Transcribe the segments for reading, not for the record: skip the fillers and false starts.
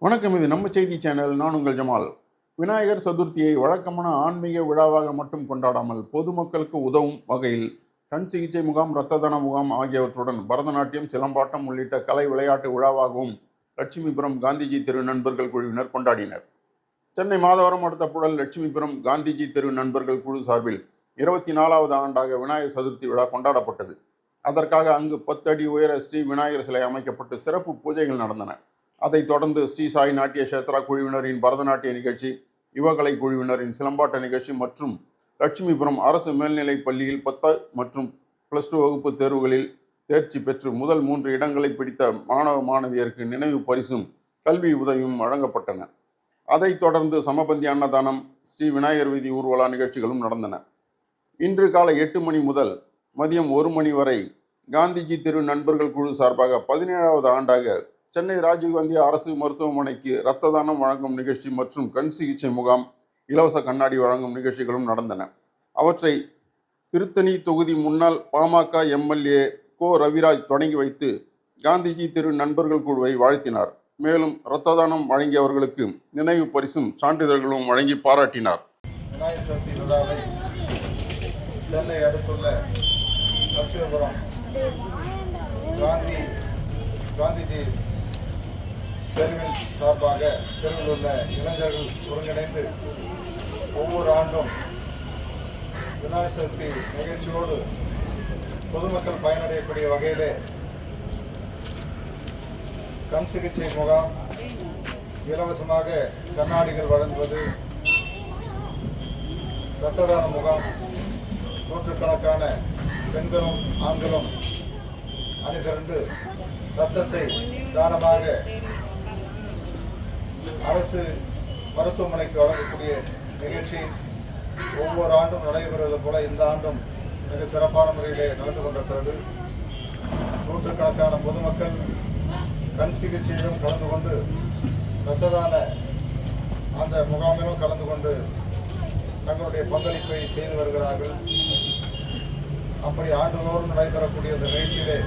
வணக்கம். இது நம்ம செய்தி சேனல். நான் உங்கள் ஜமால். விநாயகர் சதுர்த்தியை வழக்கமான ஆன்மீக விழாவாக மட்டும் கொண்டாடாமல் பொதுமக்களுக்கு உதவும் வகையில் கண் சிகிச்சை முகாம், இரத்த தான முகாம் ஆகியவற்றுடன் பரதநாட்டியம், சிலம்பாட்டம் உள்ளிட்ட கலை விளையாட்டு விழாவாகவும் லட்சுமிபுரம் காந்திஜி தெரு நண்பர்கள் குழுவினர் கொண்டாடினர். சென்னை மாதவரம் அடுத்த புழல் லட்சுமிபுரம் காந்திஜி தெரு நண்பர்கள் குழு சார்பில் 24வது ஆண்டாக விநாயகர் சதுர்த்தி விழா கொண்டாடப்பட்டது. அதற்காக அங்கு 10 அடி உயர ஸ்ரீ விநாயகர் சிலை அமைக்கப்பட்டு சிறப்பு பூஜைகள் நடந்தன. அதைத் தொடர்ந்து ஸ்ரீ சாய் நாட்டிய கஷேத்ரா குழுவினரின் பரதநாட்டிய நிகழ்ச்சி, யுவகலை குழுவினரின் சிலம்பாட்ட நிகழ்ச்சி மற்றும் லட்சுமிபுரம் அரசு மேல்நிலைப் பள்ளியில் 10 மற்றும் +2 வகுப்பு தேர்வுகளில் தேர்ச்சி பெற்று முதல் 3 இடங்களை பிடித்த மாணவ மாணவியருக்கு நினைவு பரிசும் கல்வி உதவியும் வழங்கப்பட்டன. அதைத் தொடர்ந்து சமபந்தி அன்னதானம், ஸ்ரீ விநாயகர் வீதி ஊர்வலா நிகழ்ச்சிகளும் நடந்தன. இன்று காலை 8 மணி முதல் மதியம் 1 மணி வரை காந்திஜி தெரு நண்பர்கள் குழு சார்பாக 17வது ஆண்டாக சென்னை ராஜீவ்காந்தி அரசு மருத்துவமனைக்கு இரத்த தானம் வழங்கும் நிகழ்ச்சி மற்றும் கண் சிகிச்சை முகாம், இலவச கண்ணாடி வழங்கும் நிகழ்ச்சிகளும் நடந்தன. அவற்றை திருத்தணி தொகுதி முன்னாள் பாமக எம்எல்ஏ கோ ரவிராஜ் தொடங்கி வைத்து காந்திஜி தெரு நண்பர்கள் குழுவை வாழ்த்தினார். மேலும் இரத்த தானம் வழங்கியவர்களுக்கு நினைவு பரிசும் சான்றிதழ்களும் வழங்கி பாராட்டினார். விநாயகர் சதுர்த்தி விழாவை சென்னை அடுத்துள்ள லட்சுமிபுரம் காந்திஜி தெருவின் சார்பாக தெருவில் உள்ள இளைஞர்கள் ஒருங்கிணைந்து ஒவ்வொரு ஆண்டும் விநாயகர் சதுர்த்தி நிகழ்ச்சியோடு பொதுமக்கள் பயனடையக்கூடிய வகையிலே கண் சிகிச்சை முகாம், இலவசமாக கண்ணாடிகள் வழங்குவது, இரத்த தான முகாம், நூற்றுக்கணக்கான பெண்களும் ஆண்களும் அணிதிரண்டு இரத்தத்தை தானமாக அரசு மருத்துவமனைக்கு வழங்கக்கூடிய நிகழ்ச்சி ஒவ்வொரு ஆண்டும் நடைபெறுவது போல இந்த ஆண்டும் மிக சிறப்பான முறையிலே நடந்து கொண்டிருக்கிறது. நூற்றுக்கணக்கான பொதுமக்கள் கண் சிகிச்சையிலும் கலந்து கொண்டு இரத்த தான அந்த முகாமிலும் கலந்து கொண்டு தங்களுடைய பங்களிப்பை செய்து வருகிறார்கள். அப்படி ஆண்டுதோறும் நடைபெறக்கூடிய இந்த நிகழ்ச்சியிலே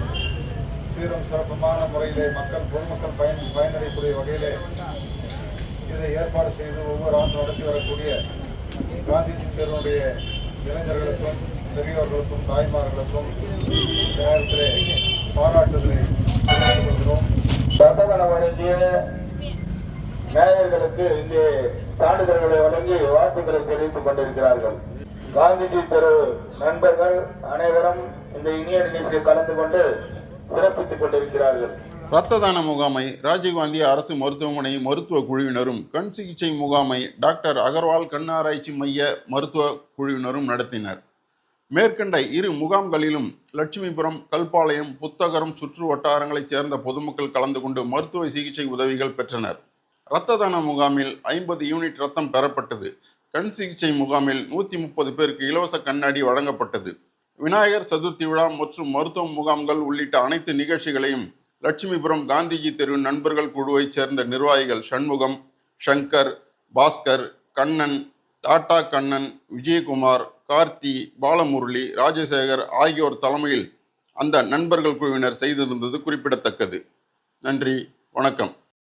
சீரும் சிறப்புமான முறையிலே பொதுமக்கள் பயனடையக்கூடிய வகையிலே இதை ஏற்பாடு செய்து ஒவ்வொரு ஆண்டும் நடத்தி வரக்கூடிய காந்திஜி தெருவுடைய இளைஞர்களுக்கும், பெரியவர்களுக்கும், தாய்மார்களுக்கும் நேரத்திலே பாராட்டுதலை தெரிவித்துக் கொள்கிறோம். ரத்ததான வழங்கிய மேயர்களுக்கு இங்கே சான்றிதழ்களை வழங்கி வாழ்த்துக்களை தெரிவித்துக் கொண்டிருக்கிறார்கள். காந்திஜி தெரு நண்பர்கள் அனைவரும் இந்த இனிய நிகழ்ச்சியில் கலந்து கொண்டு சிறப்பித்துக் கொண்டிருக்கிறார்கள். இரத்த தான முகாமை ராஜீவ்காந்தி அரசு மருத்துவமனை மருத்துவ குழுவினரும், கண் சிகிச்சை முகாமை டாக்டர் அகர்வால் கண் ஆராய்ச்சி மைய மருத்துவ குழுவினரும் நடத்தினர். மேற்கண்ட இரு முகாம்களிலும் லட்சுமிபுரம், கல்பாளையம், புத்தகரம் சுற்று வட்டாரங்களைச் சேர்ந்த பொதுமக்கள் கலந்து கொண்டு மருத்துவ சிகிச்சை உதவிகள் பெற்றனர். இரத்த தான முகாமில் 50 யூனிட் ரத்தம் பெறப்பட்டது. கண் சிகிச்சை முகாமில் 130 பேருக்கு இலவச கண்ணாடி வழங்கப்பட்டது. விநாயகர் சதுர்த்தி விழா மற்றும் மருத்துவ முகாம்கள் உள்ளிட்ட அனைத்து நிகழ்ச்சிகளையும் லட்சுமிபுரம் காந்திஜி தெரு நண்பர்கள் குழுவைச் சேர்ந்த நிர்வாகிகள் சண்முகம், சங்கர், பாஸ்கர், கண்ணன், டாடா கண்ணன், விஜயகுமார், கார்த்தி, பாலமுரளி, ராஜசேகர் ஆகியோர் தலைமையில் அந்த நண்பர்கள் குழுவினர் செய்திருந்தது குறிப்பிடத்தக்கது. நன்றி, வணக்கம்.